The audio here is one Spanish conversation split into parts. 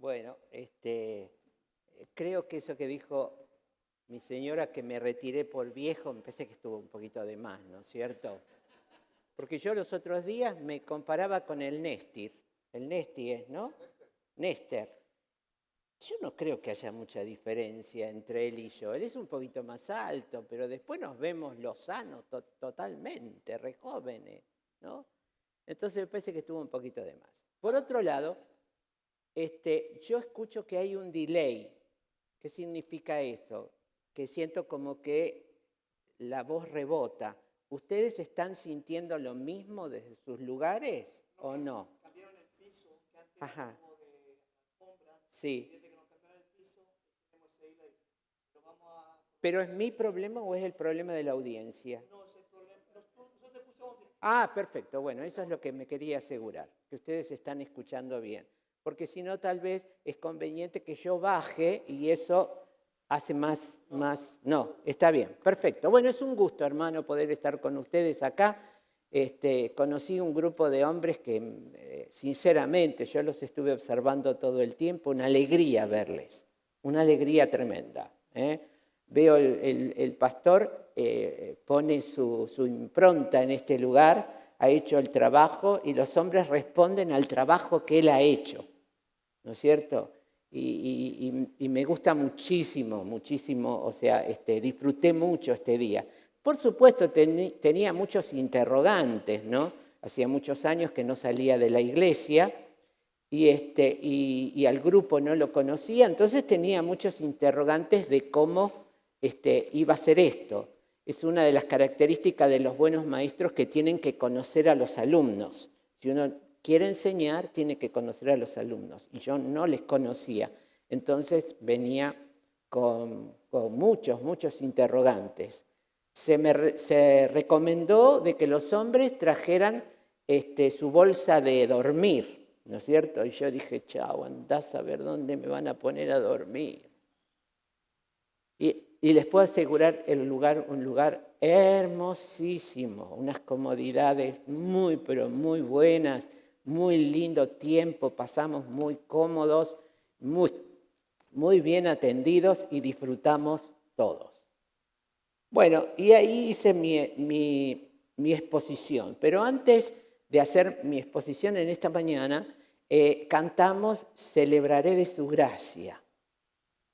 Bueno, creo que eso que dijo mi señora, que me retiré por viejo, me parece que estuvo un poquito de más, ¿no es cierto? Porque yo los otros días me comparaba con el Néstor. El Nesti es, ¿no? Néstor. Yo no creo que haya mucha diferencia entre él y yo. Él es un poquito más alto, pero después nos vemos lozanos totalmente, re jóvenes, ¿no? Entonces me parece que estuvo un poquito de más. Por otro lado, yo escucho que hay un delay. ¿Qué significa esto? Que siento como que la voz rebota. ¿Ustedes están sintiendo lo mismo desde sus lugares o no? Cambiaron el piso, que antes Ajá. era como de alfombra. Sí. Desde que nos cambiaron el piso, tenemos ese delay. Lo vamos a... ¿Pero es mi problema o es el problema de la audiencia? No, es el problema. Nosotros te escuchamos bien. Ah, perfecto. Bueno, eso es lo que me quería asegurar, que ustedes están escuchando bien. Porque si no, tal vez es conveniente que yo baje y eso hace más... No, está bien, perfecto. Bueno, es un gusto, hermano, poder estar con ustedes acá. Conocí un grupo de hombres que, sinceramente, yo los estuve observando todo el tiempo, una alegría verles, una alegría tremenda. Veo el pastor pone su impronta en este lugar, ha hecho el trabajo y los hombres responden al trabajo que él ha hecho, ¿no es cierto? Y me gusta muchísimo, muchísimo, o sea, disfruté mucho este día. Por supuesto, tenía muchos interrogantes, ¿no? Hacía muchos años que no salía de la iglesia y al grupo no lo conocía, entonces tenía muchos interrogantes de cómo iba a ser esto. Es una de las características de los buenos maestros que tienen que conocer a los alumnos. Si uno quiere enseñar, tiene que conocer a los alumnos. Y yo no les conocía. Entonces venía con muchos interrogantes. Se recomendó de que los hombres trajeran su bolsa de dormir, ¿no es cierto? Y yo dije, chao, andás a ver dónde me van a poner a dormir. Y les puedo asegurar un lugar hermosísimo, unas comodidades muy, pero muy buenas, muy lindo tiempo, pasamos muy cómodos, muy bien atendidos y disfrutamos todos. Bueno, y ahí hice mi exposición, pero antes de hacer mi exposición en esta mañana, cantamos Celebraré de su gracia.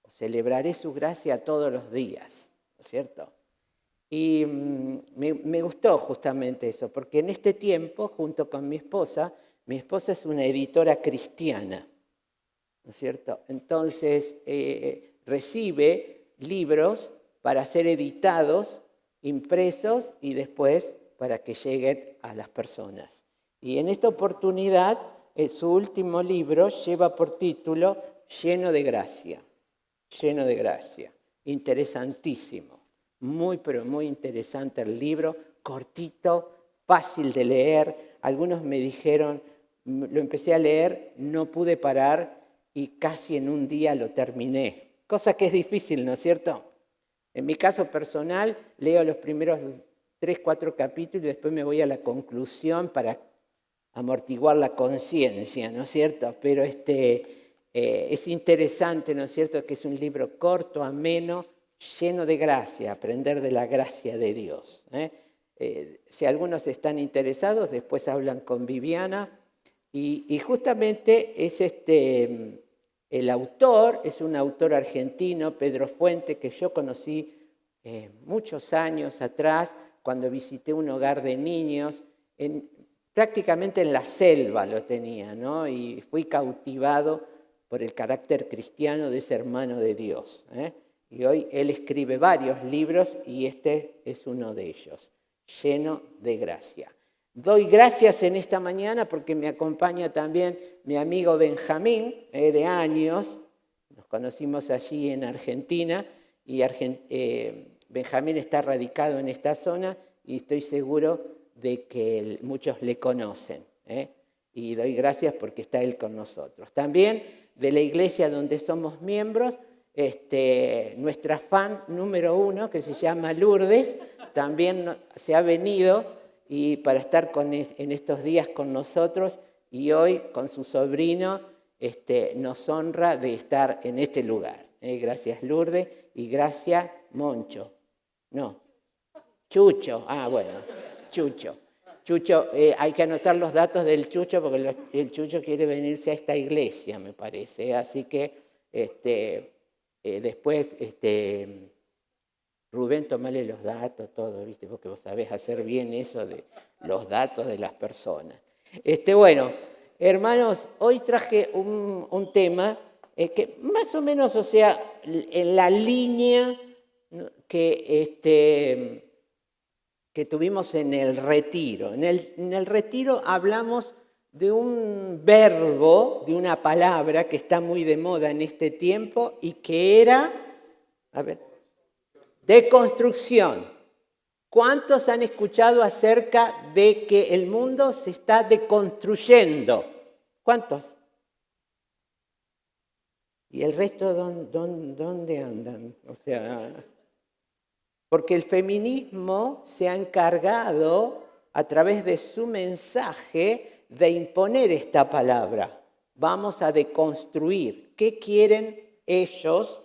Celebraré su gracia todos los días, ¿no es cierto? Y me gustó justamente eso, porque en este tiempo, junto con mi esposa es una editora cristiana, ¿no es cierto? Entonces, recibe libros para ser editados, impresos y después para que lleguen a las personas. Y en esta oportunidad, su último libro lleva por título Lleno de gracia. Lleno de gracia. Interesantísimo. Muy, pero muy interesante el libro. Cortito, fácil de leer. Algunos me dijeron, lo empecé a leer, no pude parar y casi en un día lo terminé. Cosa que es difícil, ¿no es cierto? En mi caso personal, leo los primeros 3, 4 capítulos y después me voy a la conclusión para amortiguar la conciencia, ¿no es cierto? Pero es interesante, ¿no es cierto?, que es un libro corto, ameno, lleno de gracia, aprender de la gracia de Dios. Si algunos están interesados, después hablan con Viviana. Y justamente es el autor, es un autor argentino, Pedro Fuente, que yo conocí muchos años atrás, cuando visité un hogar de niños, prácticamente en la selva lo tenía, ¿no? Y fui cautivado por el carácter cristiano de ese hermano de Dios. Y hoy él escribe varios libros y este es uno de ellos, Lleno de gracia. Doy gracias en esta mañana porque me acompaña también mi amigo Benjamín, de años. Nos conocimos allí en Argentina y Benjamín está radicado en esta zona y estoy seguro de que muchos le conocen. Y doy gracias porque está él con nosotros. También de la iglesia donde somos miembros, nuestra fan número 1, que se llama Lourdes, también se ha venido y para estar en estos días con nosotros y hoy con su sobrino nos honra de estar en este lugar. Gracias Lourdes y gracias Moncho. No, Chucho. Ah, bueno, Chucho. Chucho, hay que anotar los datos del Chucho porque el Chucho quiere venirse a esta iglesia, me parece. Así que después, Rubén, tomale los datos, todo, ¿viste? Porque vos sabés hacer bien eso de los datos de las personas. Bueno, hermanos, hoy traje un tema que más o menos, o sea, en la línea que tuvimos en el retiro. En el retiro hablamos de un verbo, de una palabra que está muy de moda en este tiempo y que era, deconstrucción. ¿Cuántos han escuchado acerca de que el mundo se está deconstruyendo? ¿Cuántos? ¿Y el resto dónde andan? O sea, porque el feminismo se ha encargado a través de su mensaje de imponer esta palabra. Vamos a deconstruir. ¿Qué quieren ellas,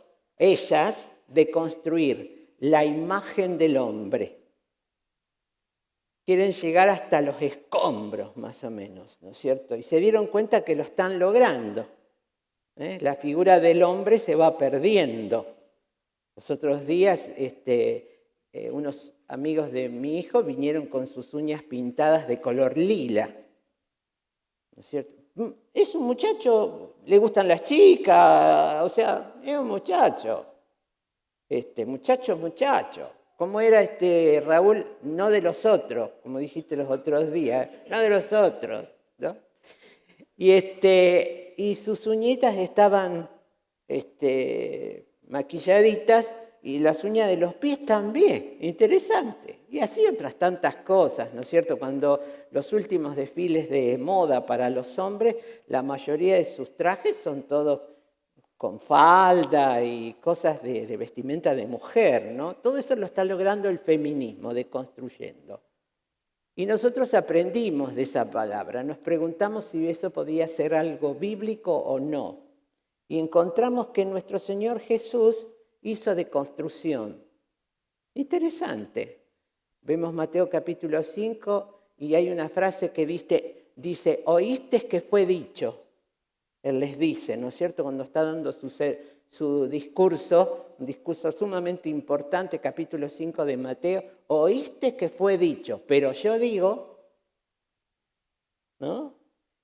deconstruir? La imagen del hombre. Quieren llegar hasta los escombros, más o menos, ¿no es cierto? Y se dieron cuenta que lo están logrando. La figura del hombre se va perdiendo. Los otros días, unos amigos de mi hijo vinieron con sus uñas pintadas de color lila. ¿No es cierto? Es un muchacho, le gustan las chicas, o sea, es un muchacho. Muchacho. ¿Cómo era Raúl? No de los otros, como dijiste los otros días, no de los otros, ¿no? Y sus uñitas estaban maquilladitas y las uñas de los pies también, interesante. Y así otras tantas cosas, ¿no es cierto? Cuando los últimos desfiles de moda para los hombres, la mayoría de sus trajes son todos con falda y cosas de vestimenta de mujer, ¿no? Todo eso lo está logrando el feminismo, deconstruyendo. Y nosotros aprendimos de esa palabra, nos preguntamos si eso podía ser algo bíblico o no. Y encontramos que nuestro Señor Jesús hizo deconstrucción. Interesante. Vemos Mateo capítulo 5 y hay una frase que dice, oíste que fue dicho. Él les dice, ¿no es cierto? Cuando está dando su discurso, un discurso sumamente importante, capítulo 5 de Mateo, oíste que fue dicho, pero yo digo, ¿no?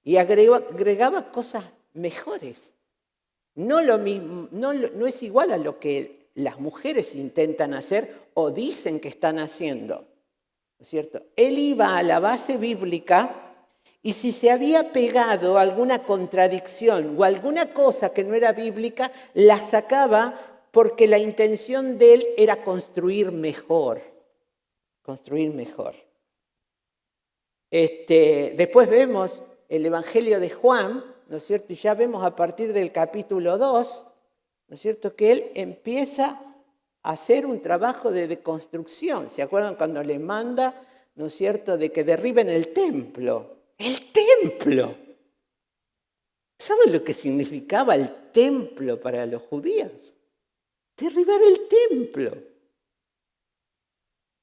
Y agregaba cosas mejores. No lo mismo, no es igual a lo que las mujeres intentan hacer o dicen que están haciendo, ¿no es cierto? Él iba a la base bíblica. Y si se había pegado alguna contradicción o alguna cosa que no era bíblica, la sacaba porque la intención de él era construir mejor. Construir mejor. Después vemos el Evangelio de Juan, ¿no es cierto? Y ya vemos a partir del capítulo 2, ¿no es cierto? Que él empieza a hacer un trabajo de deconstrucción. ¿Se acuerdan cuando le manda, ¿no es cierto?, de que derriben el templo? ¡El templo! ¿Saben lo que significaba el templo para los judíos? Derribar el templo.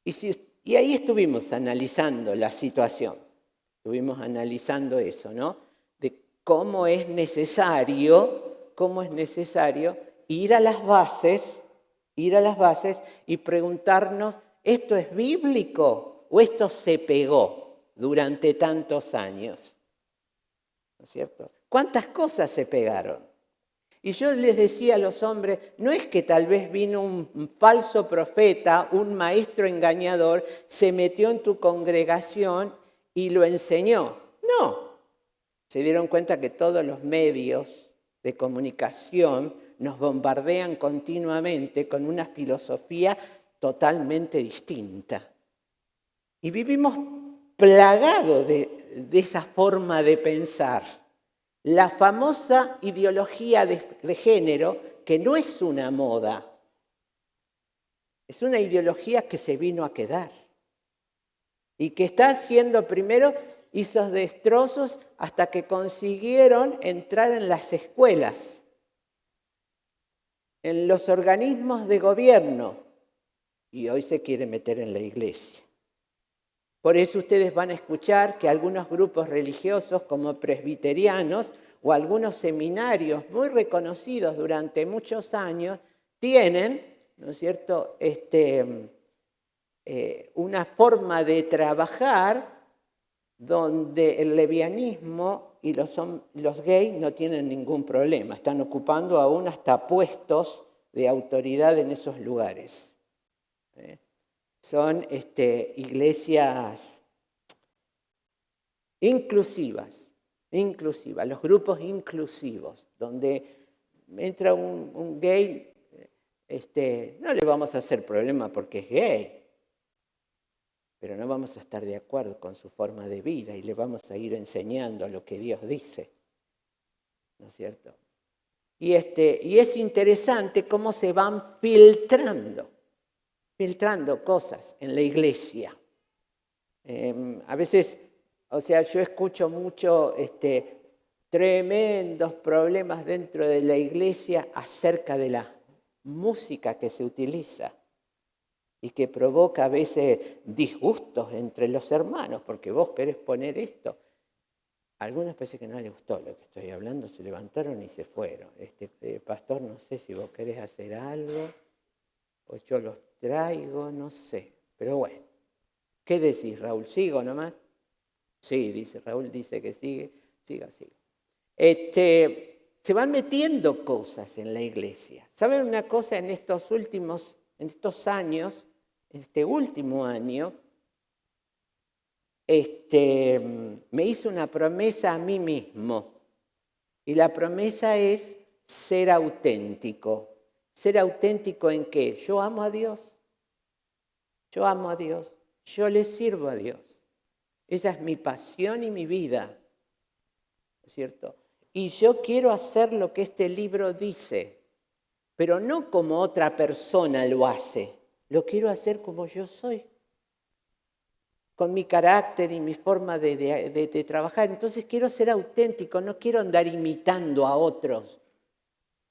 Y ahí estuvimos analizando la situación. Estuvimos analizando eso, ¿no? De cómo es necesario ir a las bases y preguntarnos, ¿esto es bíblico o esto se pegó durante tantos años? ¿No es cierto? ¿Cuántas cosas se pegaron? Y yo les decía a los hombres, no es que tal vez vino un falso profeta, un maestro engañador, se metió en tu congregación y lo enseñó. No. Se dieron cuenta que todos los medios de comunicación nos bombardean continuamente con una filosofía totalmente distinta. Y vivimos plagados de esa forma de pensar. La famosa ideología de género, que no es una moda, es una ideología que se vino a quedar y que está siendo primero hizo destrozos hasta que consiguieron entrar en las escuelas, en los organismos de gobierno, y hoy se quiere meter en la iglesia. Por eso ustedes van a escuchar que algunos grupos religiosos como presbiterianos o algunos seminarios muy reconocidos durante muchos años tienen, ¿no es cierto?, una forma de trabajar donde el lesbianismo y los gays no tienen ningún problema. Están ocupando aún hasta puestos de autoridad en esos lugares. Son iglesias inclusivas, los grupos inclusivos, donde entra un gay, no le vamos a hacer problema porque es gay, pero no vamos a estar de acuerdo con su forma de vida y le vamos a ir enseñando lo que Dios dice, ¿no es cierto? Y es interesante cómo se van filtrando cosas en la iglesia. A veces, yo escucho mucho tremendos problemas dentro de la iglesia acerca de la música que se utiliza y que provoca a veces disgustos entre los hermanos, porque vos querés poner esto. A algunos parece que no les gustó lo que estoy hablando, se levantaron y se fueron. Pastor, no sé si vos querés hacer algo, o yo los traigo, no sé. Pero bueno, ¿qué decís, Raúl? ¿Sigo nomás? Sí, dice Raúl, dice que sigue. Siga. Se van metiendo cosas en la iglesia. ¿Saben una cosa? En estos años, en este último año, me hice una promesa a mí mismo. Y la promesa es ser auténtico. ¿Ser auténtico en qué? Yo amo a Dios. Yo amo a Dios. Yo le sirvo a Dios. Esa es mi pasión y mi vida. ¿No es cierto? Y yo quiero hacer lo que este libro dice, pero no como otra persona lo hace. Lo quiero hacer como yo soy, con mi carácter y mi forma de trabajar. Entonces quiero ser auténtico, no quiero andar imitando a otros.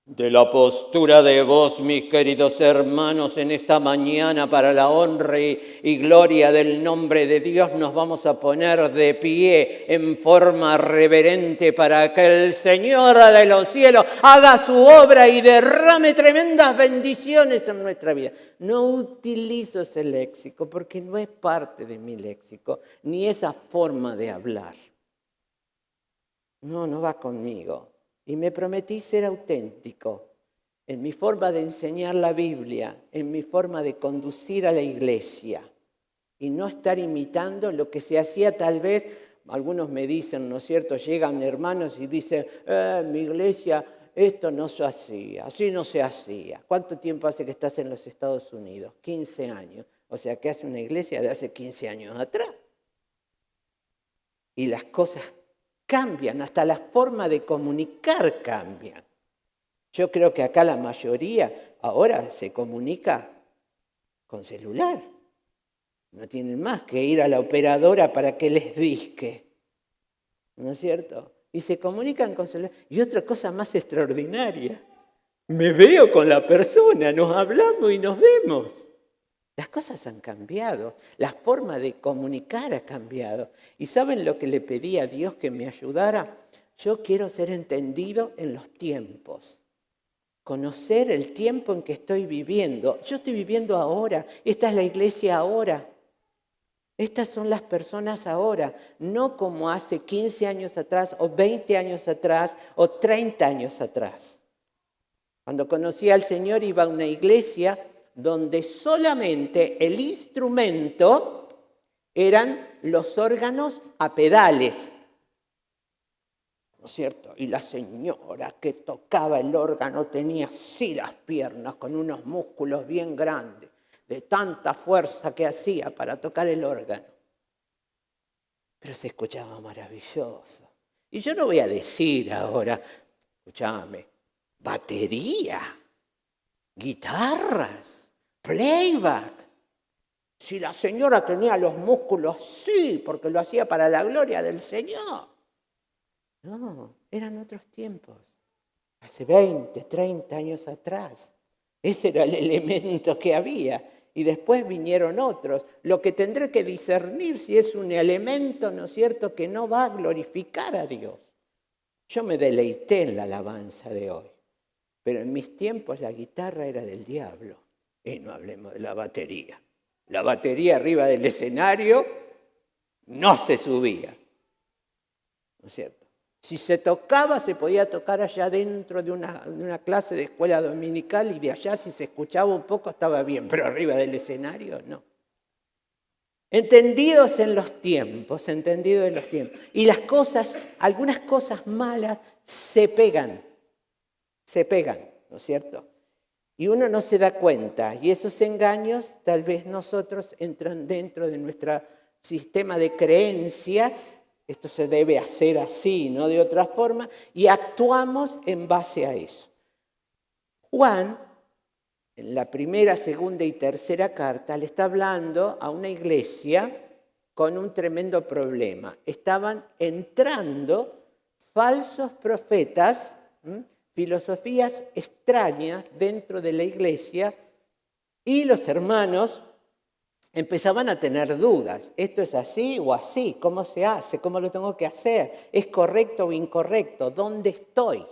De la postura de vos, mis queridos hermanos, en esta mañana para la honra y gloria del nombre de Dios nos vamos a poner de pie en forma reverente para que el Señor de los cielos haga su obra y derrame tremendas bendiciones en nuestra vida. No utilizo ese léxico porque no es parte de mi léxico, ni esa forma de hablar. No va conmigo. Y me prometí ser auténtico en mi forma de enseñar la Biblia, en mi forma de conducir a la iglesia y no estar imitando lo que se hacía tal vez. Algunos me dicen, ¿no es cierto? Llegan hermanos y dicen, mi iglesia, esto no se hacía, así no se hacía. ¿Cuánto tiempo hace que estás en los Estados Unidos? 15 años. O sea, que hace una iglesia de hace 15 años atrás. Y las cosas cambian, hasta la forma de comunicar cambia. Yo creo que acá la mayoría ahora se comunica con celular. No tienen más que ir a la operadora para que les disque. ¿No es cierto? Y se comunican con celular. Y otra cosa más extraordinaria. Me veo con la persona, nos hablamos y nos vemos. Las cosas han cambiado, la forma de comunicar ha cambiado. ¿Y saben lo que le pedí a Dios que me ayudara? Yo quiero ser entendido en los tiempos, conocer el tiempo en que estoy viviendo. Yo estoy viviendo ahora, esta es la iglesia ahora. Estas son las personas ahora, no como hace 15 años atrás, o 20 años atrás, o 30 años atrás. Cuando conocí al Señor iba a una iglesia donde solamente el instrumento eran los órganos a pedales, ¿no es cierto? Y la señora que tocaba el órgano tenía así las piernas con unos músculos bien grandes, de tanta fuerza que hacía para tocar el órgano. Pero se escuchaba maravilloso. Y yo no voy a decir ahora, escúchame, batería, guitarras, playback. Si la señora tenía los músculos, sí, porque lo hacía para la gloria del Señor. No, eran otros tiempos. Hace 20, 30 años atrás. Ese era el elemento que había. Y después vinieron otros. Lo que tendré que discernir si es un elemento, ¿no es cierto?, que no va a glorificar a Dios. Yo me deleité en la alabanza de hoy. Pero en mis tiempos la guitarra era del diablo. Y no hablemos de la batería. La batería arriba del escenario no se subía. ¿No es cierto? Si se tocaba, se podía tocar allá dentro de una clase de escuela dominical y de allá si se escuchaba un poco estaba bien, pero arriba del escenario no. Entendidos en los tiempos. Y las cosas, algunas cosas malas se pegan, ¿no es cierto? Y uno no se da cuenta, y esos engaños tal vez nosotros entran dentro de nuestro sistema de creencias. Esto se debe hacer así, no de otra forma, y actuamos en base a eso. Juan, en la primera, segunda y tercera carta, le está hablando a una iglesia con un tremendo problema. Estaban entrando falsos profetas, filosofías extrañas dentro de la iglesia, y los hermanos empezaban a tener dudas. ¿Esto es así o así? ¿Cómo se hace? ¿Cómo lo tengo que hacer? ¿Es correcto o incorrecto? ¿Dónde estoy?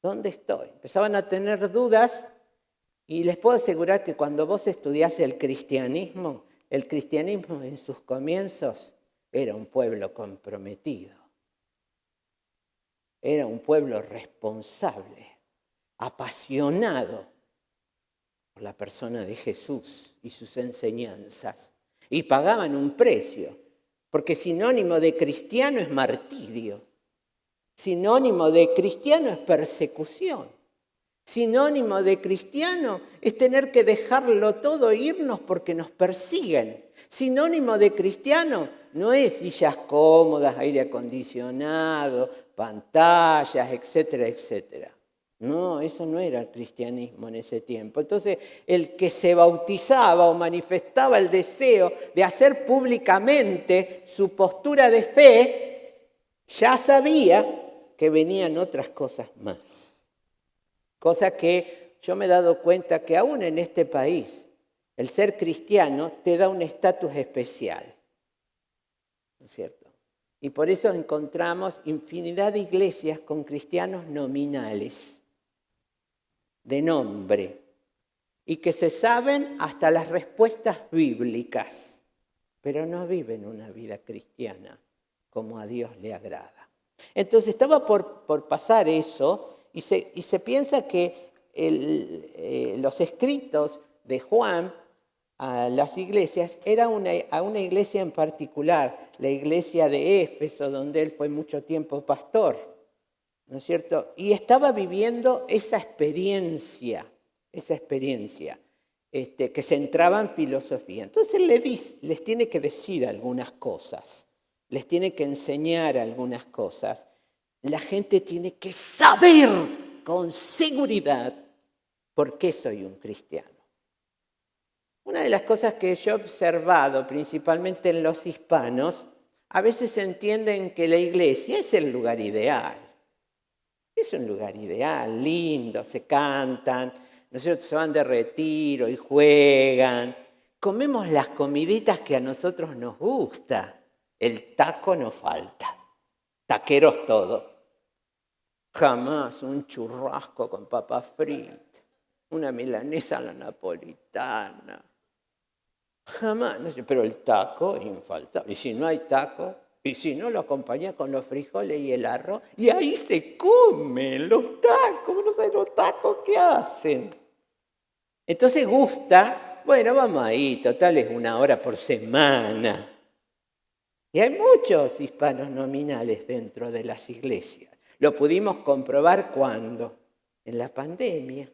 ¿Dónde estoy? Empezaban a tener dudas y les puedo asegurar que cuando vos estudiás el cristianismo en sus comienzos era un pueblo comprometido. Era un pueblo responsable, apasionado por la persona de Jesús y sus enseñanzas. Y pagaban un precio, porque sinónimo de cristiano es martirio. Sinónimo de cristiano es persecución. Sinónimo de cristiano es tener que dejarlo todo e irnos porque nos persiguen. Sinónimo de cristiano no es sillas cómodas, aire acondicionado, pantallas, etcétera, etcétera. No, eso no era el cristianismo en ese tiempo. Entonces, el que se bautizaba o manifestaba el deseo de hacer públicamente su postura de fe, ya sabía que venían otras cosas más. Cosa que yo me he dado cuenta que aún en este país, el ser cristiano te da un estatus especial. ¿No es cierto? Y por eso encontramos infinidad de iglesias con cristianos nominales, de nombre, y que se saben hasta las respuestas bíblicas, pero no viven una vida cristiana como a Dios le agrada. Entonces estaba por pasar eso y se piensa que los escritos de Juan a las iglesias era a una iglesia en particular, la iglesia de Éfeso, donde él fue mucho tiempo pastor, ¿no es cierto? Y estaba viviendo esa experiencia que se entraba en filosofía. Entonces les tiene que decir algunas cosas, les tiene que enseñar algunas cosas. La gente tiene que saber con seguridad por qué soy un cristiano. Una de las cosas que yo he observado, principalmente en los hispanos, a veces entienden que la iglesia es el lugar ideal. Es un lugar ideal, lindo, se cantan, nosotros se van de retiro y juegan. Comemos las comiditas que a nosotros nos gusta. El taco no falta. Taqueros todos. Jamás un churrasco con papa frita, una milanesa a la napolitana. Jamás, no sé, pero el taco es infaltable. Y si no hay taco, y si no lo acompaña con los frijoles y el arroz, y ahí se comen los tacos. No sé los tacos qué hacen. Entonces gusta, bueno, vamos ahí, total es 1 hora por semana. Y hay muchos hispanos nominales dentro de las iglesias. Lo pudimos comprobar ¿cuándo? En la pandemia.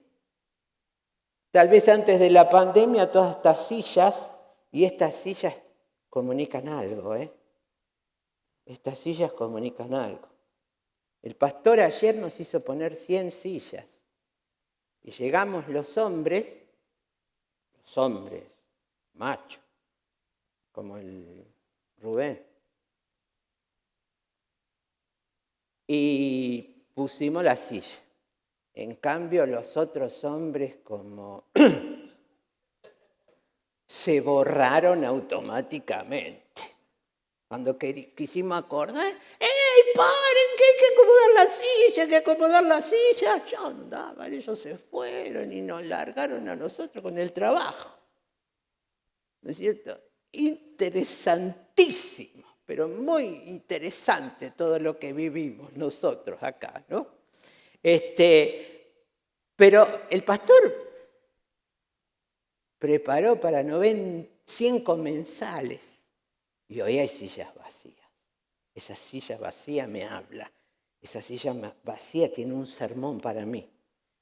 Tal vez antes de la pandemia todas estas sillas comunican algo, Estas sillas comunican algo. El pastor ayer nos hizo poner 100 sillas. Y llegamos los hombres, macho, como el Rubén. Y pusimos la silla. En cambio, los otros hombres como se borraron automáticamente. Cuando quisimos acordar, ¡ey, paren, que hay que acomodar la silla, hay que acomodar la silla! Ya andaban, ellos se fueron y nos largaron a nosotros con el trabajo. ¿No es cierto? Interesantísimo, pero muy interesante todo lo que vivimos nosotros acá, ¿no? Pero el pastor preparó para 100 comensales y hoy hay sillas vacías. Esa silla vacía me habla. Esa silla vacía tiene un sermón para mí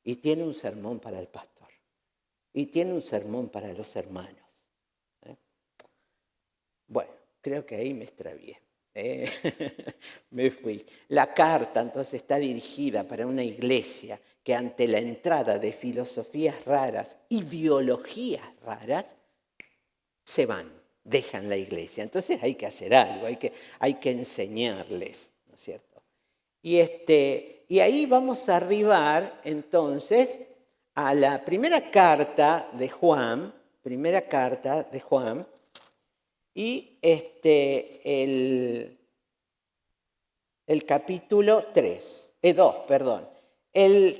y tiene un sermón para el pastor y tiene un sermón para los hermanos. Bueno, creo que ahí me extravié. Me fui. La carta entonces está dirigida para una iglesia que ante la entrada de filosofías raras y biologías raras se van, dejan la iglesia. Entonces hay que hacer algo, hay que enseñarles, ¿no es cierto? Y ahí vamos a arribar entonces a la primera carta de Juan, y el capítulo 2, perdón.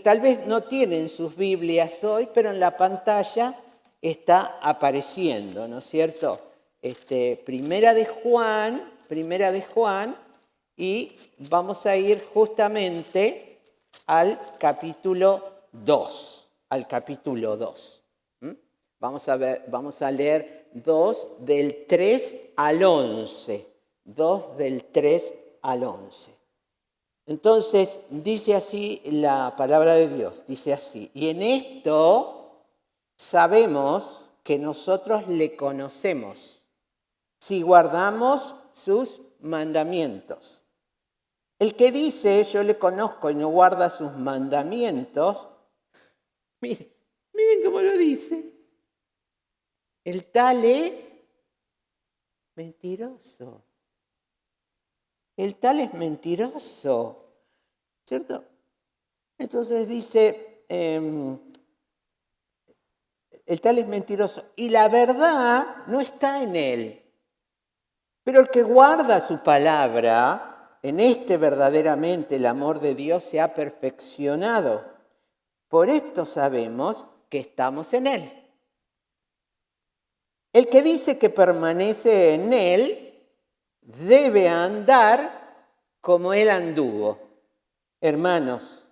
Tal vez no tienen sus Biblias hoy, pero en la pantalla está apareciendo, ¿no es cierto? Primera de Juan, y vamos a ir justamente al capítulo 2, Vamos a leer 2 del 3 al 11. 2 del 3 al 11. Entonces, dice así la palabra de Dios, dice así: y en esto sabemos que nosotros le conocemos, si guardamos sus mandamientos. El que dice, yo le conozco y no guarda sus mandamientos, miren cómo lo dice. El tal es mentiroso. El tal es mentiroso, ¿cierto? Entonces dice, el tal es mentiroso y la verdad no está en él. Pero el que guarda su palabra, en este verdaderamente el amor de Dios se ha perfeccionado. Por esto sabemos que estamos en él. El que dice que permanece en él debe andar como él anduvo. Hermanos,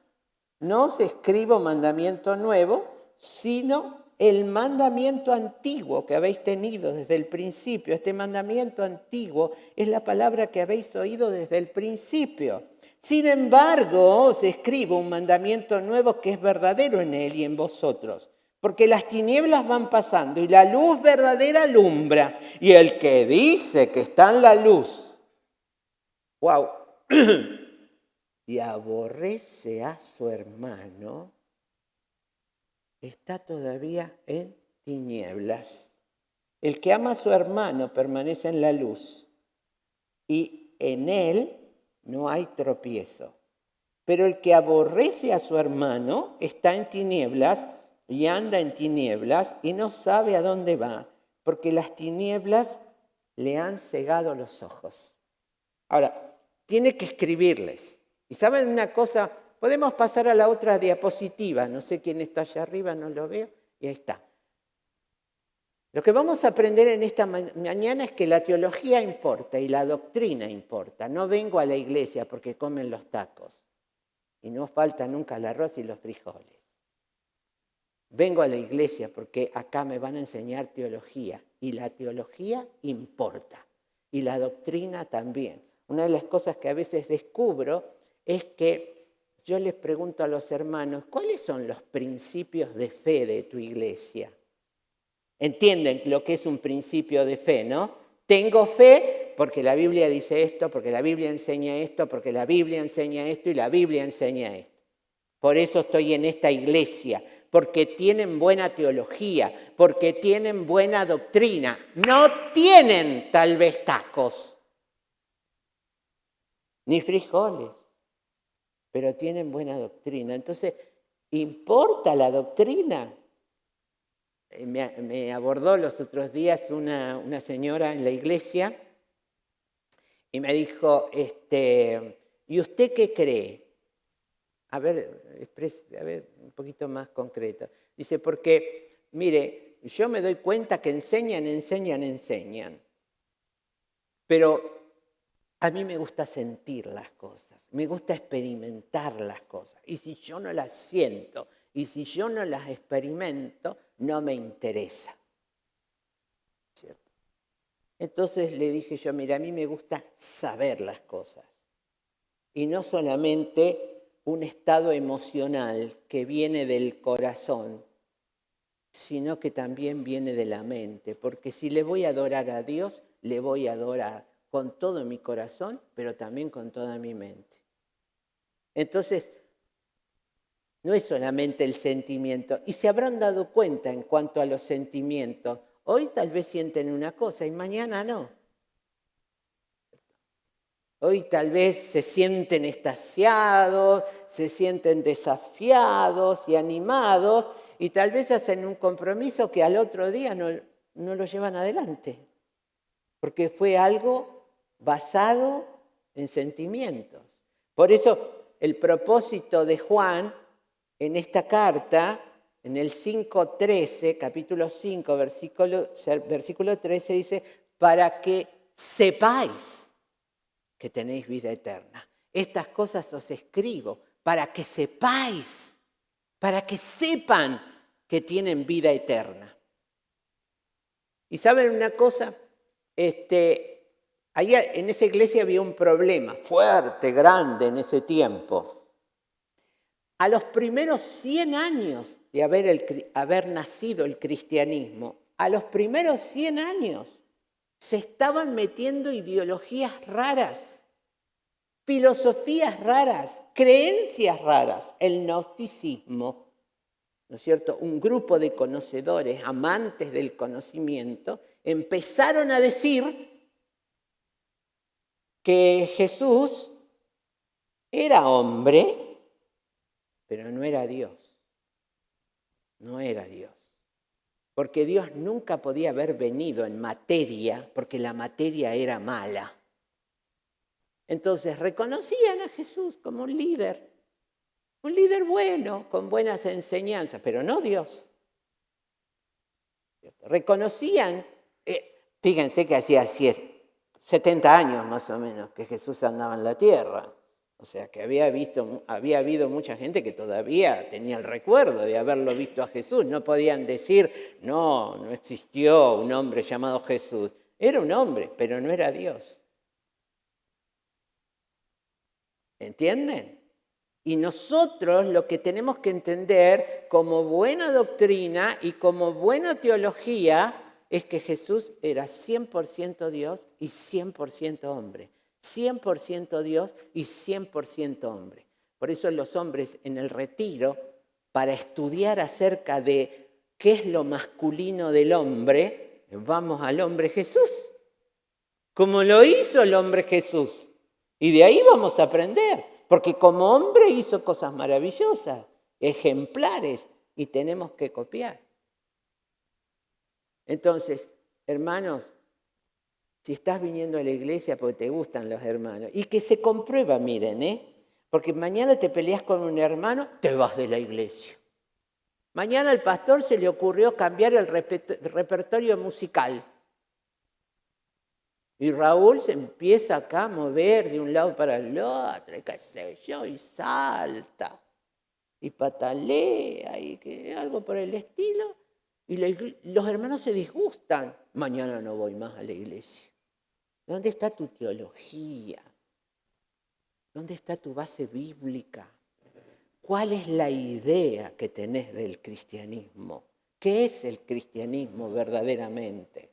no os escribo mandamiento nuevo, sino el mandamiento antiguo que habéis tenido desde el principio. Este mandamiento antiguo es la palabra que habéis oído desde el principio. Sin embargo, os escribo un mandamiento nuevo que es verdadero en él y en vosotros. Porque las tinieblas van pasando y la luz verdadera alumbra. Y el que dice que está en la luz, ¡wow!, y aborrece a su hermano, está todavía en tinieblas. El que ama a su hermano permanece en la luz y en él no hay tropiezo. Pero el que aborrece a su hermano está en tinieblas y anda en tinieblas y no sabe a dónde va, porque las tinieblas le han cegado los ojos. Ahora, tiene que escribirles. Y ¿saben una cosa? Podemos pasar a la otra diapositiva. No sé quién está allá arriba, no lo veo. Y ahí está. Lo que vamos a aprender en esta mañana es que la teología importa y la doctrina importa. No vengo a la iglesia porque comen los tacos. Y no falta nunca el arroz y los frijoles. Vengo a la iglesia porque acá me van a enseñar teología. Y la teología importa. Y la doctrina también. Una de las cosas que a veces descubro es que yo les pregunto a los hermanos, ¿cuáles son los principios de fe de tu iglesia? ¿Entienden lo que es un principio de fe, no? Tengo fe porque la Biblia dice esto, porque la Biblia enseña esto, porque la Biblia enseña esto y la Biblia enseña esto. Por eso estoy en esta iglesia, porque tienen buena teología, porque tienen buena doctrina. No tienen tal vez tacos, ni frijoles, pero tienen buena doctrina. Entonces, ¿importa la doctrina? Me abordó los otros días una señora en la iglesia y me dijo, ¿y usted qué cree? A ver, un poquito más concreto. Dice, porque, mire, yo me doy cuenta que enseñan, pero a mí me gusta sentir las cosas, me gusta experimentar las cosas. Y si yo no las siento y si yo no las experimento, no me interesa. ¿Cierto? Entonces le dije yo, mira, a mí me gusta saber las cosas. Y no solamente un estado emocional que viene del corazón, sino que también viene de la mente. Porque si le voy a adorar a Dios, le voy a adorar con todo mi corazón, pero también con toda mi mente. Entonces, no es solamente el sentimiento. Y se habrán dado cuenta en cuanto a los sentimientos. Hoy tal vez sienten una cosa y mañana no. Hoy tal vez se sienten extasiados, se sienten desafiados y animados y tal vez hacen un compromiso que al otro día no lo llevan adelante. Porque fue algo basado en sentimientos. Por eso el propósito de Juan en esta carta, en el 5:13, capítulo 5, versículo 13, dice, para que sepáis que tenéis vida eterna. Estas cosas os escribo para que sepáis, para que sepan que tienen vida eterna. Y saben una cosa, ahí en esa iglesia había un problema fuerte, grande en ese tiempo. A los primeros 100 años de haber nacido el cristianismo, a los primeros 100 años se estaban metiendo ideologías raras, filosofías raras, creencias raras, el gnosticismo, ¿no es cierto? Un grupo de conocedores, amantes del conocimiento, empezaron a decir que Jesús era hombre, pero no era Dios. No era Dios. Porque Dios nunca podía haber venido en materia, porque la materia era mala. Entonces reconocían a Jesús como un líder bueno, con buenas enseñanzas, pero no Dios. Reconocían, fíjense que hacía 70 años más o menos que Jesús andaba en la tierra. O sea que había habido mucha gente que todavía tenía el recuerdo de haberlo visto a Jesús. No podían decir, no existió un hombre llamado Jesús. Era un hombre, pero no era Dios. ¿Entienden? Y nosotros lo que tenemos que entender como buena doctrina y como buena teología es que Jesús era 100% Dios y 100% hombre. 100% Dios y 100% hombre. Por eso los hombres en el retiro, para estudiar acerca de qué es lo masculino del hombre, vamos al hombre Jesús, como lo hizo el hombre Jesús. Y de ahí vamos a aprender, porque como hombre hizo cosas maravillosas, ejemplares, y tenemos que copiar. Entonces, hermanos, si estás viniendo a la iglesia porque te gustan los hermanos, y que se comprueba, miren, porque mañana te peleas con un hermano, te vas de la iglesia. Mañana al pastor se le ocurrió cambiar el repertorio musical. Y Raúl se empieza acá a mover de un lado para el otro, y qué sé yo, y salta, y patalea, y algo por el estilo. Y los hermanos se disgustan. Mañana no voy más a la iglesia. ¿Dónde está tu teología? ¿Dónde está tu base bíblica? ¿Cuál es la idea que tenés del cristianismo? ¿Qué es el cristianismo verdaderamente?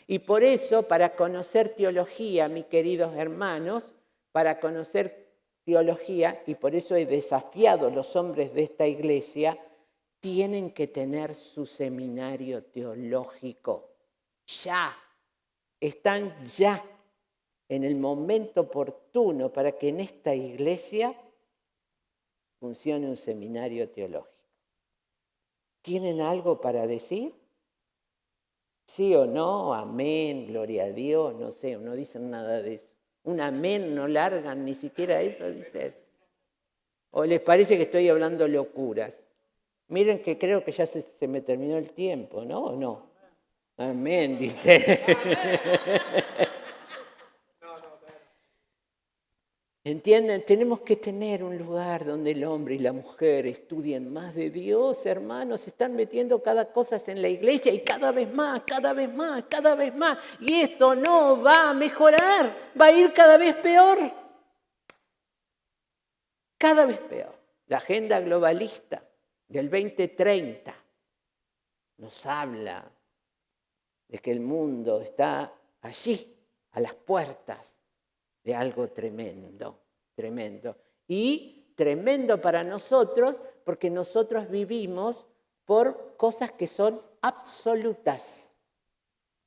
Y por eso, para conocer teología, mis queridos hermanos, para conocer teología, y por eso he desafiado a los hombres de esta iglesia, tienen que tener su seminario teológico. Ya. Están ya en el momento oportuno para que en esta iglesia funcione un seminario teológico. ¿Tienen algo para decir? ¿Sí o no? Amén, gloria a Dios, no sé, no dicen nada de eso. Un amén no largan, ni siquiera eso dicen. ¿O les parece que estoy hablando locuras? Miren que creo que ya se me terminó el tiempo, ¿no? ¿O no? Amén, dice. ¿Entienden? Tenemos que tener un lugar donde el hombre y la mujer estudien más de Dios, hermanos. Se están metiendo cada cosa en la iglesia y cada vez más, cada vez más, cada vez más. Y esto no va a mejorar, va a ir cada vez peor. Cada vez peor. La agenda globalista del 2030 nos habla de que el mundo está allí, a las puertas de algo tremendo, tremendo. Y tremendo para nosotros, porque nosotros vivimos por cosas que son absolutas,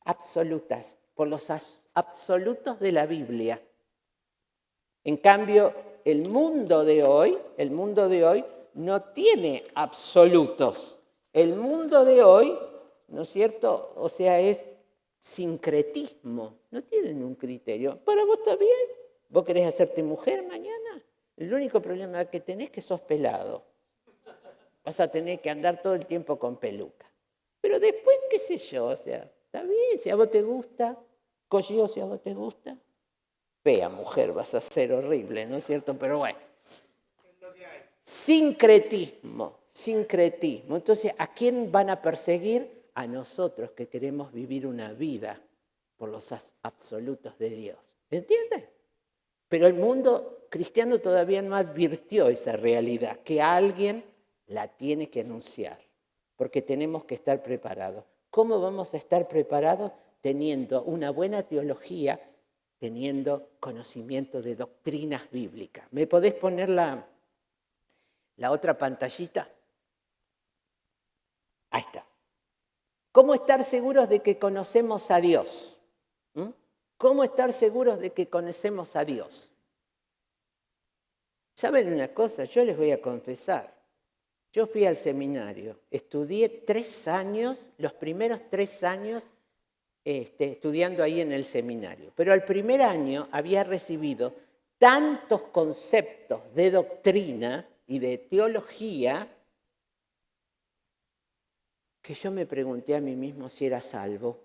absolutas, por los absolutos de la Biblia. En cambio, el mundo de hoy no tiene absolutos. El mundo de hoy, ¿no es cierto? O sea, es sincretismo. No tienen un criterio. Para vos está bien. ¿Vos querés hacerte mujer mañana? El único problema que tenés es que sos pelado. Vas a tener que andar todo el tiempo con peluca. Pero después, qué sé yo, o sea, está bien, si a vos te gusta, collío, si a vos te gusta. Fea mujer, vas a ser horrible, ¿no es cierto? Pero bueno. Sincretismo, sincretismo. Entonces, ¿a quién van a perseguir? A nosotros que queremos vivir una vida por los absolutos de Dios. ¿Entienden? Pero el mundo cristiano todavía no advirtió esa realidad, que alguien la tiene que anunciar, porque tenemos que estar preparados. ¿Cómo vamos a estar preparados? Teniendo una buena teología, teniendo conocimiento de doctrinas bíblicas. ¿Me podés poner la otra pantallita? Ahí está. ¿Cómo estar seguros de que conocemos a Dios? ¿Cómo estar seguros de que conocemos a Dios? ¿Saben una cosa? Yo les voy a confesar. Yo fui al seminario, estudié 3 años, los primeros 3 años estudiando ahí en el seminario. Pero al primer año había recibido tantos conceptos de doctrina y de teología que yo me pregunté a mí mismo si era salvo,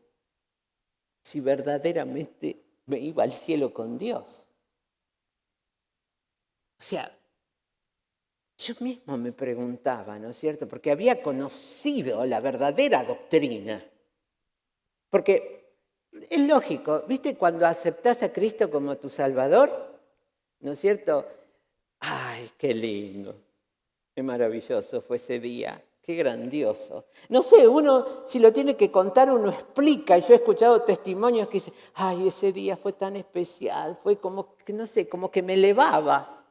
si verdaderamente me iba al cielo con Dios. O sea, yo mismo me preguntaba, ¿no es cierto? Porque había conocido la verdadera doctrina. Porque es lógico, ¿viste? Cuando aceptás a Cristo como tu Salvador, ¿no es cierto? ¡Ay, qué lindo! Qué maravilloso fue ese día. Qué grandioso. No sé, uno, si lo tiene que contar, uno explica. Yo he escuchado testimonios que dicen, ay, ese día fue tan especial, fue como, no sé, como que me elevaba.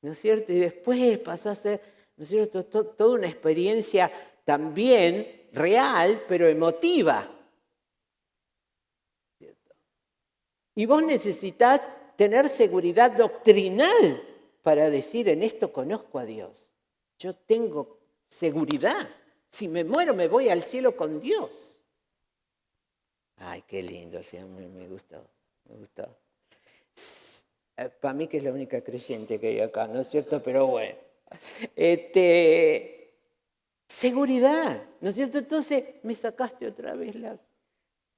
¿No es cierto? Y después pasó a ser, ¿no es cierto?, toda una experiencia también real, pero emotiva. ¿Cierto? Y vos necesitas tener seguridad doctrinal para decir, en esto conozco a Dios. Yo tengo seguridad. Si me muero, me voy al cielo con Dios. Ay, qué lindo, sí, a mí me gustó, me gustó. Para mí que es la única creyente que hay acá, ¿no es cierto? Pero bueno. Seguridad, ¿no es cierto? Entonces, me sacaste otra vez la...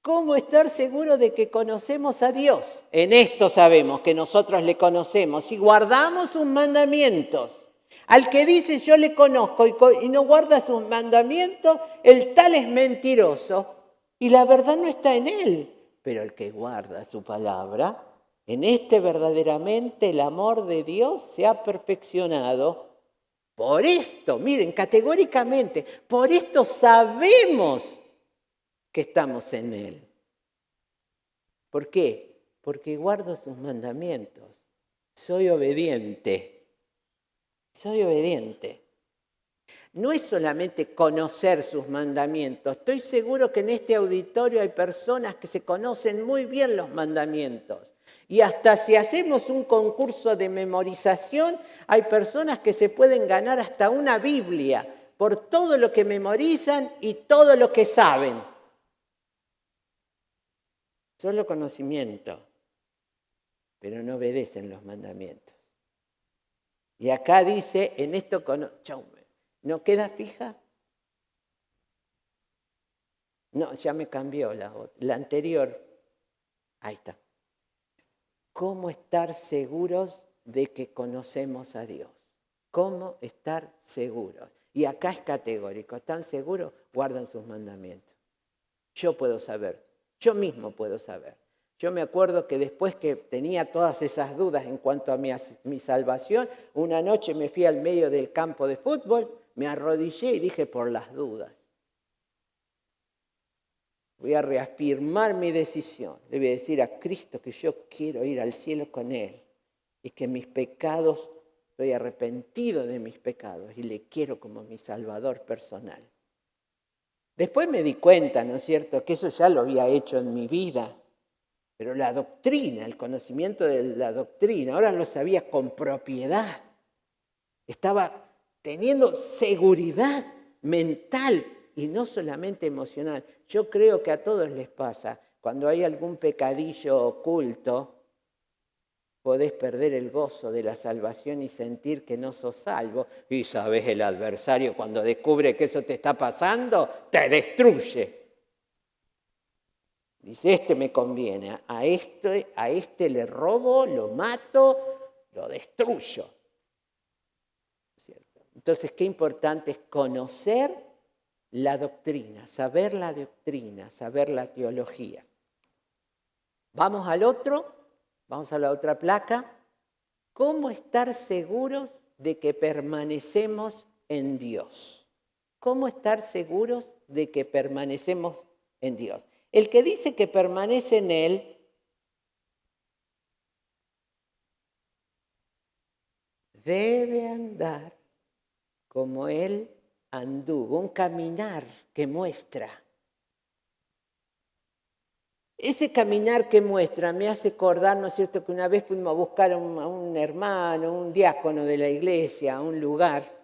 ¿Cómo estar seguro de que conocemos a Dios? En esto sabemos que nosotros le conocemos y guardamos sus mandamientos. Al que dice yo le conozco y no guarda sus mandamientos, el tal es mentiroso y la verdad no está en él. Pero el que guarda su palabra, en este verdaderamente el amor de Dios se ha perfeccionado. Por esto, miren, categóricamente, por esto sabemos que estamos en Él. ¿Por qué? Porque guardo sus mandamientos. Soy obediente. Soy obediente. No es solamente conocer sus mandamientos. Estoy seguro que en este auditorio hay personas que se conocen muy bien los mandamientos. Y hasta si hacemos un concurso de memorización, hay personas que se pueden ganar hasta una Biblia por todo lo que memorizan y todo lo que saben. Solo conocimiento, pero no obedecen los mandamientos. Y acá dice, en esto, ¿no queda fija? No, ya me cambió la anterior. Ahí está. ¿Cómo estar seguros de que conocemos a Dios? ¿Cómo estar seguros? Y acá es categórico. ¿Están seguros? Guardan sus mandamientos. Yo puedo saber. Yo mismo puedo saber. Yo me acuerdo que después que tenía todas esas dudas en cuanto a mi salvación, una noche me fui al medio del campo de fútbol, me arrodillé y dije por las dudas. Voy a reafirmar mi decisión. Le voy a decir a Cristo que yo quiero ir al cielo con Él y que mis pecados, estoy arrepentido de mis pecados y le quiero como mi Salvador personal. Después me di cuenta, ¿no es cierto?, que eso ya lo había hecho en mi vida. Pero la doctrina, el conocimiento de la doctrina, ahora lo sabía con propiedad. Estaba teniendo seguridad mental y no solamente emocional. Yo creo que a todos les pasa. Cuando hay algún pecadillo oculto, podés perder el gozo de la salvación y sentir que no sos salvo. Y sabés, el adversario cuando descubre que eso te está pasando, te destruye. Dice, este me conviene, a este le robo, lo mato, lo destruyo. ¿Cierto? Entonces, qué importante es conocer la doctrina, saber la teología. Vamos a la otra placa. ¿Cómo estar seguros de que permanecemos en Dios? ¿Cómo estar seguros de que permanecemos en Dios? El que dice que permanece en Él, debe andar como Él anduvo, un caminar que muestra. Ese caminar que muestra me hace acordar, ¿no es cierto?, que una vez fuimos a buscar a un hermano, un diácono de la iglesia, a un lugar,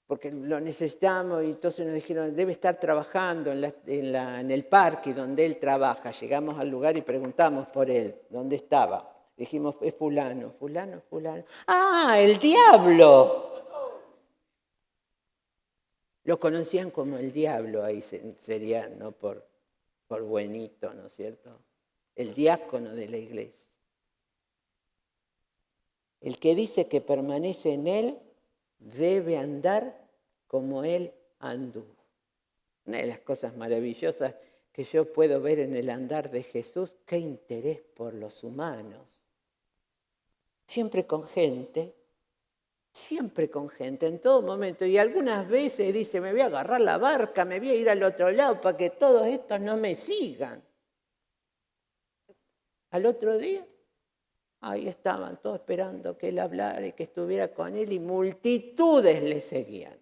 porque lo necesitamos y entonces nos dijeron, debe estar trabajando en el parque donde él trabaja. Llegamos al lugar y preguntamos por él, ¿dónde estaba? Dijimos, es fulano. ¡Ah, el diablo! Lo conocían como el diablo, ahí sería, no por buenito, ¿no es cierto? El diácono de la iglesia. El que dice que permanece en él debe andar como él anduvo. Una de las cosas maravillosas que yo puedo ver en el andar de Jesús, qué interés por los humanos. Siempre con gente, en todo momento. Y algunas veces dice, me voy a agarrar la barca, me voy a ir al otro lado para que todos estos no me sigan. Al otro día, ahí estaban todos esperando que él hablara y que estuviera con él y multitudes le seguían.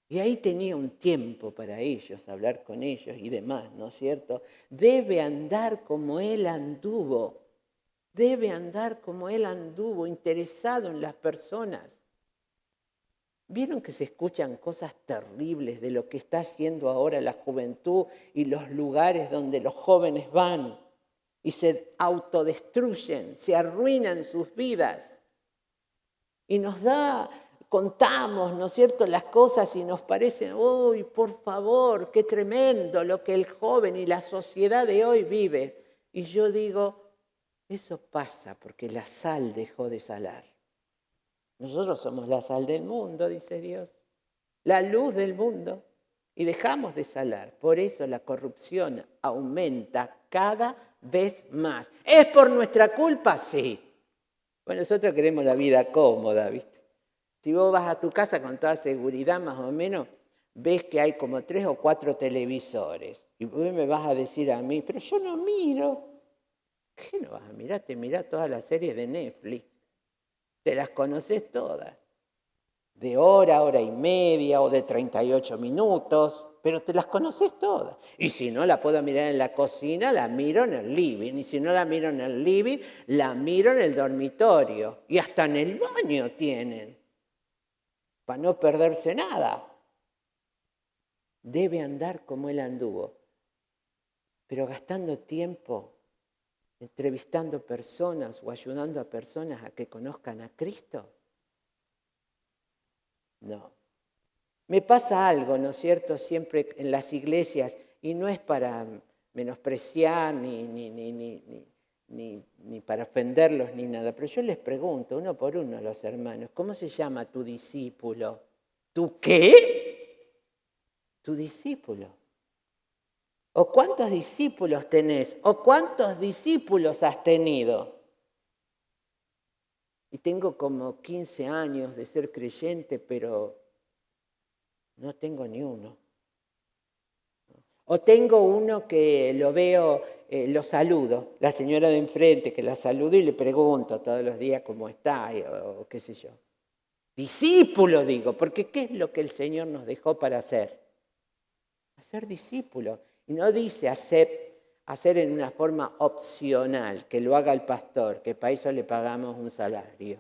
Y ahí tenía un tiempo para ellos, hablar con ellos y demás, ¿no es cierto? Debe andar como él anduvo. Interesado en las personas. ¿Vieron que se escuchan cosas terribles de lo que está haciendo ahora la juventud y los lugares donde los jóvenes van y se autodestruyen, se arruinan sus vidas? Y contamos, ¿no es cierto?, las cosas y nos parecen, uy, por favor, qué tremendo lo que el joven y la sociedad de hoy vive. Y yo digo, eso pasa porque la sal dejó de salar. Nosotros somos la sal del mundo, dice Dios, la luz del mundo, y dejamos de salar. Por eso la corrupción aumenta cada vez más. ¿Es por nuestra culpa? Sí. Bueno, nosotros queremos la vida cómoda, ¿viste? Si vos vas a tu casa con toda seguridad, más o menos, ves que hay como 3 o 4 televisores. Y vos me vas a decir a mí, pero yo no miro. ¿Qué no vas a mirar? Te mirás todas las series de Netflix. Te las conoces todas. de hora y media o de 38 minutos, pero te las conoces todas. Y si no la puedo mirar en la cocina, la miro en el living. Y si no la miro en el living, la miro en el dormitorio. Y hasta en el baño tienen, para no perderse nada. Debe andar como él anduvo, pero gastando tiempo entrevistando personas o ayudando a personas a que conozcan a Cristo. No. Me pasa algo, ¿no es cierto?, siempre en las iglesias, y no es para menospreciar ni para ofenderlos ni nada, pero yo les pregunto uno por uno a los hermanos, ¿cómo se llama tu discípulo? ¿Tú qué? Tu discípulo. ¿O cuántos discípulos tenés? ¿O cuántos discípulos has tenido? Y tengo como 15 años de ser creyente, pero no tengo ni uno. O tengo uno que lo veo, lo saludo, la señora de enfrente que la saludo y le pregunto todos los días cómo está o qué sé yo. Discípulo digo, porque ¿qué es lo que el Señor nos dejó para hacer? Hacer discípulos. Y no dice hacer en una forma opcional, que lo haga el pastor, que para eso le pagamos un salario.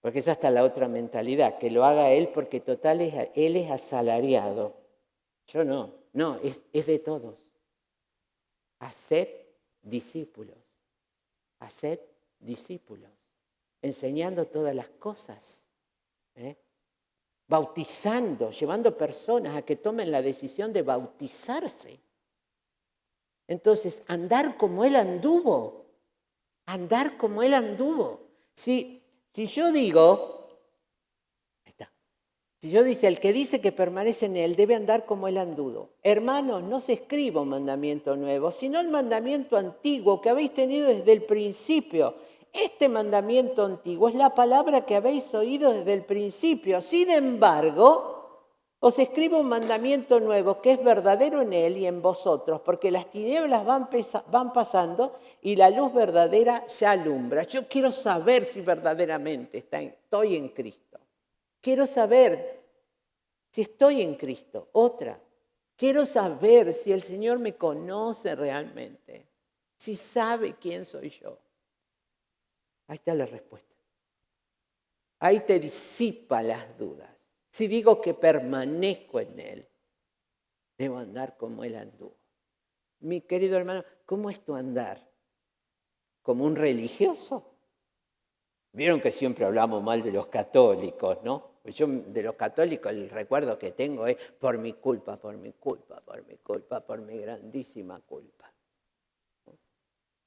Porque esa está la otra mentalidad, que lo haga él porque total él es asalariado. Yo no, es de todos. Haced discípulos, haced discípulos, enseñando todas las cosas, bautizando, llevando personas a que tomen la decisión de bautizarse. Entonces, andar como él anduvo, andar como él anduvo. Si yo digo, ahí está, si yo dice, el que dice que permanece en él debe andar como él anduvo. Hermanos, no se escriba un mandamiento nuevo, sino el mandamiento antiguo que habéis tenido desde el principio. Este mandamiento antiguo es la palabra que habéis oído desde el principio. Sin embargo, os escribo un mandamiento nuevo que es verdadero en él y en vosotros, porque las tinieblas van pasando y la luz verdadera ya alumbra. Yo quiero saber si verdaderamente estoy en Cristo. Quiero saber si estoy en Cristo. Otra, quiero saber si el Señor me conoce realmente, si sabe quién soy yo. Ahí está la respuesta. Ahí te disipa las dudas. Si digo que permanezco en él, debo andar como él anduvo. Mi querido hermano, ¿cómo es tu andar? ¿Como un religioso? Vieron que siempre hablamos mal de los católicos, ¿no? Yo de los católicos el recuerdo que tengo es por mi culpa, por mi culpa, por mi culpa, por mi grandísima culpa.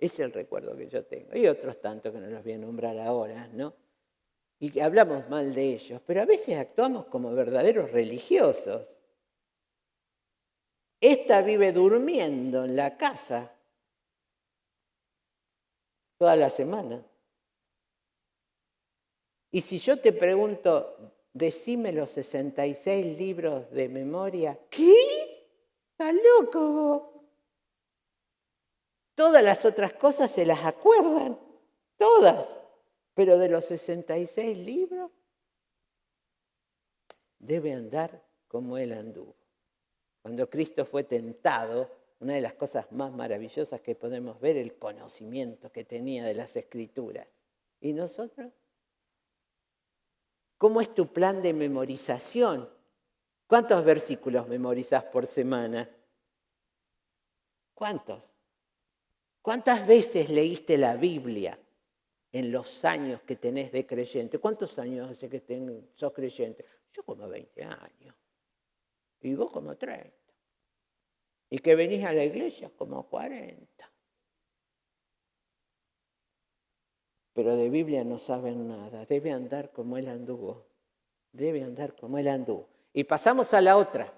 Ese es el recuerdo que yo tengo. Y otros tantos que no los voy a nombrar ahora, ¿no? Y hablamos mal de ellos, pero a veces actuamos como verdaderos religiosos. Esta vive durmiendo en la casa toda la semana. Y si yo te pregunto, decime los 66 libros de memoria, ¿qué? ¿Estás loco vos? Todas las otras cosas se las acuerdan, todas. Pero de los 66 libros, debe andar como él anduvo. Cuando Cristo fue tentado, una de las cosas más maravillosas que podemos ver, el conocimiento que tenía de las Escrituras. ¿Y nosotros? ¿Cómo es tu plan de memorización? ¿Cuántos versículos memorizás por semana? ¿Cuántos? ¿Cuántas veces leíste la Biblia en los años que tenés de creyente? ¿Cuántos años hace que sos creyente? Yo como 20 años. Y vos como 30. Y que venís a la iglesia como 40. Pero de Biblia no saben nada. Debe andar como él anduvo. Debe andar como él anduvo. Y pasamos a la otra.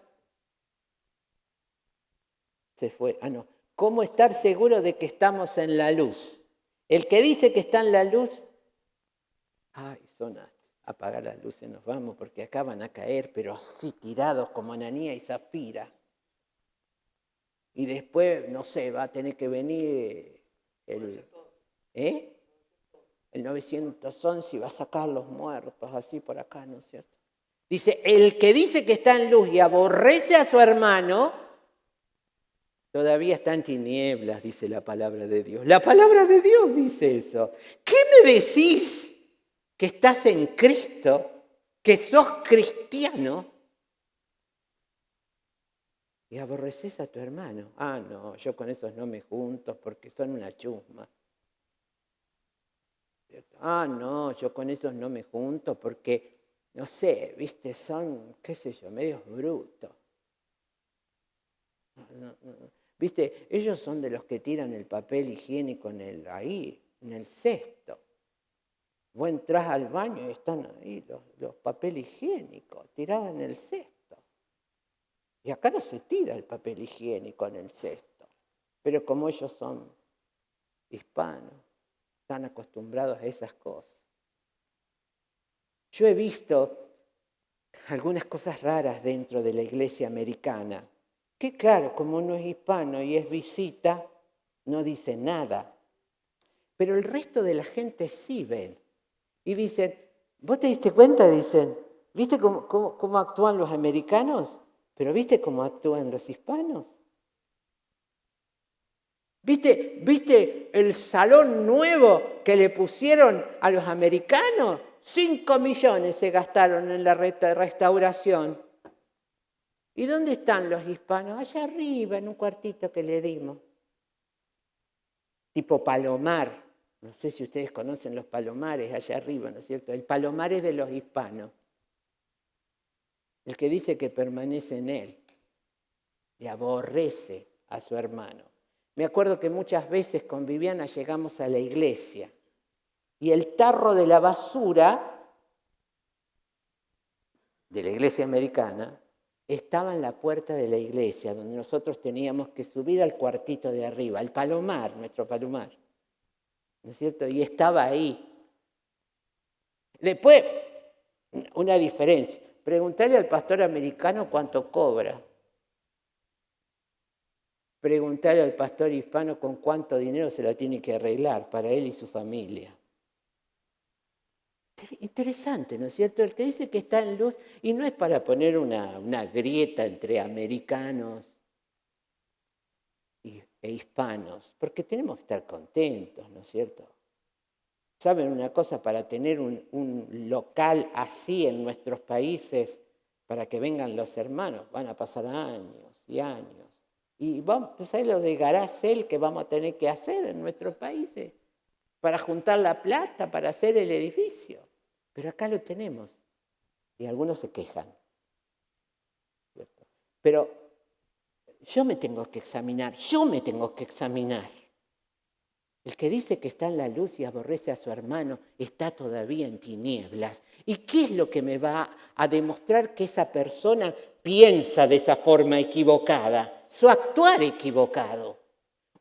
Se fue. No. ¿Cómo estar seguro de que estamos en la luz? El que dice que está en la luz, sonaste. Apagar las luces, nos vamos, porque acá van a caer, pero así tirados como Ananías y Zafira. Y después, no sé, va a tener que venir el... el 911 y va a sacar los muertos, así por acá, ¿no es cierto? Dice, el que dice que está en luz y aborrece a su hermano, todavía está en tinieblas, dice la palabra de Dios. La palabra de Dios dice eso. ¿Qué me decís que estás en Cristo, que sos cristiano y aborreces a tu hermano? Ah, no, yo con esos no me junto porque son una chusma. Ah, no, yo con esos no me junto porque, no sé, viste, son, qué sé yo, medios brutos. No. Viste, ellos son de los que tiran el papel higiénico ahí, en el cesto. Vos entrás al baño y están ahí los papel higiénicos tirados en el cesto. Y acá no se tira el papel higiénico en el cesto. Pero como ellos son hispanos, están acostumbrados a esas cosas. Yo he visto algunas cosas raras dentro de la iglesia americana, que claro, como uno es hispano y es visita, no dice nada. Pero el resto de la gente sí ven. Y dicen, ¿vos te diste cuenta? Dicen, ¿viste cómo actúan los americanos? Pero ¿viste cómo actúan los hispanos? ¿Viste el salón nuevo que le pusieron a los americanos? 5 millones se gastaron en la restauración. ¿Y dónde están los hispanos? Allá arriba, en un cuartito que le dimos. Tipo Palomar. No sé si ustedes conocen los palomares allá arriba, ¿no es cierto? El palomar es de los hispanos. El que dice que permanece en él y aborrece a su hermano. Me acuerdo que muchas veces con Viviana llegamos a la iglesia y el tarro de la basura de la iglesia americana estaba en la puerta de la iglesia, donde nosotros teníamos que subir al cuartito de arriba, al palomar, nuestro palomar, ¿no es cierto? Y estaba ahí. Después, una diferencia. Preguntarle al pastor americano cuánto cobra. Preguntarle al pastor hispano con cuánto dinero se la tiene que arreglar para él y su familia. Interesante, ¿no es cierto? El que dice que está en luz, y no es para poner una grieta entre americanos e hispanos, porque tenemos que estar contentos, ¿no es cierto? ¿Saben una cosa? Para tener un local así en nuestros países, para que vengan los hermanos, van a pasar años y años. Y vamos, ¿sabes lo de Garacel que vamos a tener que hacer en nuestros países? Para juntar la plata, para hacer el edificio. Pero acá lo tenemos. Y algunos se quejan. ¿Cierto? Pero yo me tengo que examinar. El que dice que está en la luz y aborrece a su hermano está todavía en tinieblas. ¿Y qué es lo que me va a demostrar que esa persona piensa de esa forma equivocada? Su actuar equivocado.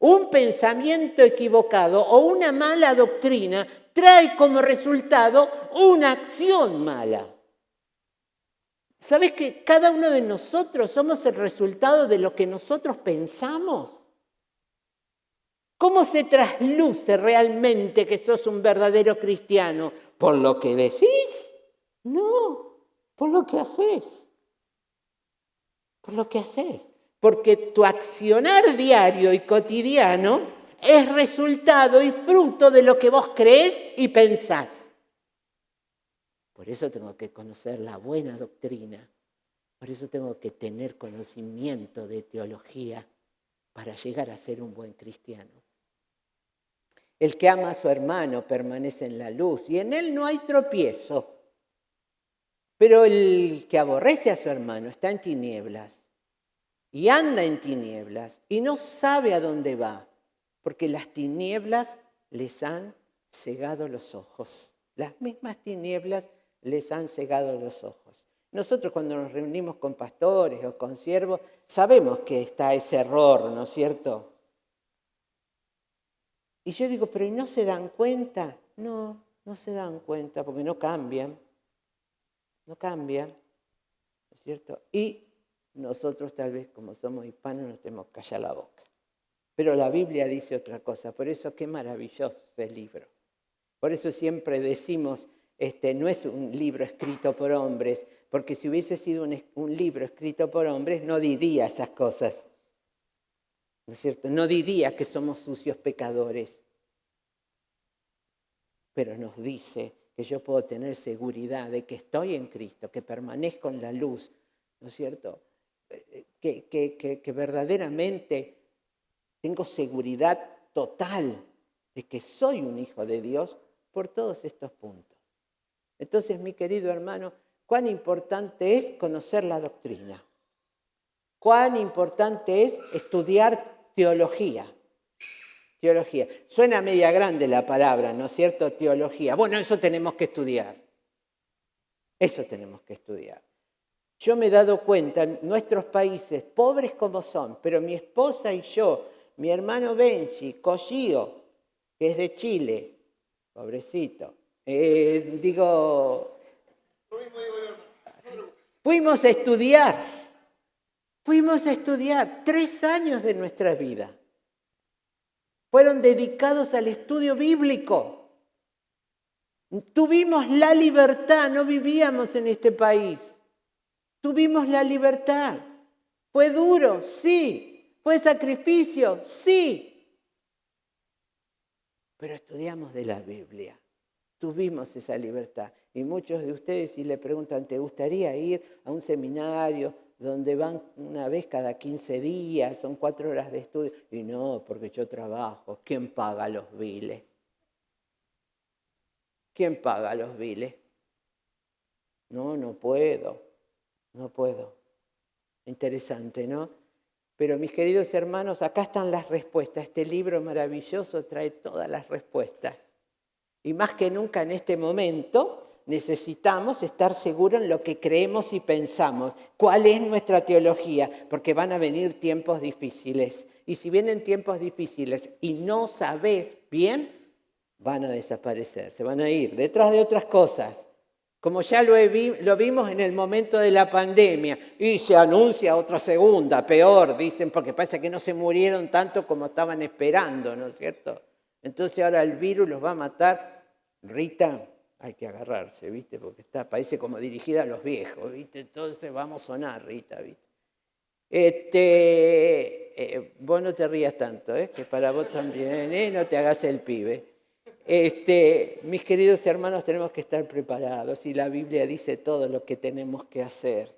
Un pensamiento equivocado o una mala doctrina trae como resultado una acción mala. ¿Sabes que cada uno de nosotros somos el resultado de lo que nosotros pensamos? ¿Cómo se trasluce realmente que sos un verdadero cristiano? ¿Por lo que decís? No, por lo que haces. Por lo que haces. Porque tu accionar diario y cotidiano es resultado y fruto de lo que vos creés y pensás. Por eso tengo que conocer la buena doctrina. Por eso tengo que tener conocimiento de teología para llegar a ser un buen cristiano. El que ama a su hermano permanece en la luz y en él no hay tropiezo. Pero el que aborrece a su hermano está en tinieblas y anda en tinieblas y no sabe a dónde va, porque las tinieblas les han cegado los ojos. Las mismas tinieblas les han cegado los ojos. Nosotros cuando nos reunimos con pastores o con siervos sabemos que está ese error, ¿no es cierto? Y yo digo, ¿pero y no se dan cuenta? No, no se dan cuenta porque no cambian. No cambian, ¿no es cierto? Y nosotros tal vez como somos hispanos nos tenemos que callar la boca. Pero la Biblia dice otra cosa, por eso qué maravilloso es el libro. Por eso siempre decimos, no es un libro escrito por hombres, porque si hubiese sido un libro escrito por hombres, no diría esas cosas. ¿No es cierto? No diría que somos sucios pecadores. Pero nos dice que yo puedo tener seguridad de que estoy en Cristo, que permanezco en la luz, ¿no es cierto? Que verdaderamente tengo seguridad total de que soy un hijo de Dios por todos estos puntos. Entonces, mi querido hermano, cuán importante es conocer la doctrina. Cuán importante es estudiar teología. Teología. Suena media grande la palabra, ¿no es cierto? Teología. Bueno, eso tenemos que estudiar. Eso tenemos que estudiar. Yo me he dado cuenta, en nuestros países, pobres como son, pero mi esposa y yo, mi hermano Benchi, Collío, que es de Chile, pobrecito, fuimos a estudiar 3 años de nuestra vida. Fueron dedicados al estudio bíblico. Tuvimos la libertad, no vivíamos en este país. Tuvimos la libertad. ¿Fue duro? Sí. ¿Fue sacrificio? Sí. Pero estudiamos de la Biblia. Tuvimos esa libertad. Y muchos de ustedes, si le preguntan, ¿te gustaría ir a un seminario donde van una vez cada 15 días, son 4 horas de estudio? Y no, porque yo trabajo. ¿Quién paga los biles? ¿Quién paga los biles? No puedo. Interesante, ¿no? Pero mis queridos hermanos, acá están las respuestas. Este libro maravilloso trae todas las respuestas. Y más que nunca en este momento necesitamos estar seguros en lo que creemos y pensamos. ¿Cuál es nuestra teología? Porque van a venir tiempos difíciles. Y si vienen tiempos difíciles y no sabés bien, van a desaparecer, se van a ir detrás de otras cosas. Como ya lo vimos en el momento de la pandemia. Y se anuncia otra segunda, peor, dicen, porque parece que no se murieron tanto como estaban esperando, ¿no es cierto? Entonces ahora el virus los va a matar. Rita, hay que agarrarse, ¿viste? Porque parece como dirigida a los viejos, ¿viste? Entonces vamos a sonar, Rita, ¿viste? Vos no te rías tanto, que para vos también, no te hagas el pibe. Mis queridos hermanos, tenemos que estar preparados y la Biblia dice todo lo que tenemos que hacer.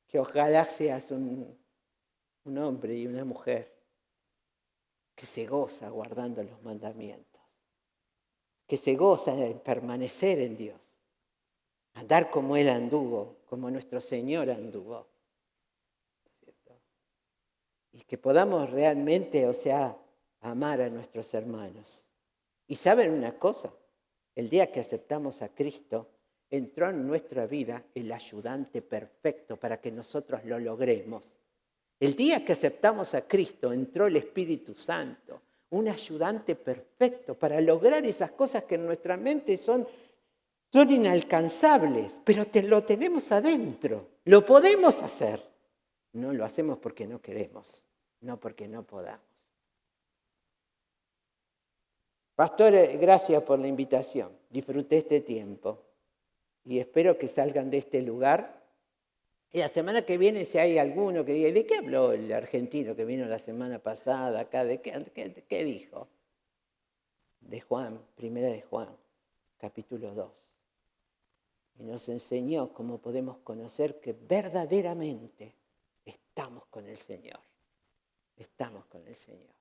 Que ojalá seas un hombre y una mujer que se goza guardando los mandamientos, que se goza en permanecer en Dios, andar como Él anduvo, como nuestro Señor anduvo. ¿Cierto? Y que podamos realmente, amar a nuestros hermanos. Y ¿saben una cosa? El día que aceptamos a Cristo, entró en nuestra vida el ayudante perfecto para que nosotros lo logremos. El día que aceptamos a Cristo, entró el Espíritu Santo, un ayudante perfecto para lograr esas cosas que en nuestra mente son inalcanzables, pero lo tenemos adentro, lo podemos hacer. No lo hacemos porque no queremos, no porque no podamos. Pastores, gracias por la invitación. Disfruté este tiempo y espero que salgan de este lugar. Y la semana que viene, si hay alguno que diga, ¿de qué habló el argentino que vino la semana pasada acá? ¿De qué dijo? De Juan, primera de Juan, capítulo 2. Y nos enseñó cómo podemos conocer que verdaderamente estamos con el Señor. Estamos con el Señor.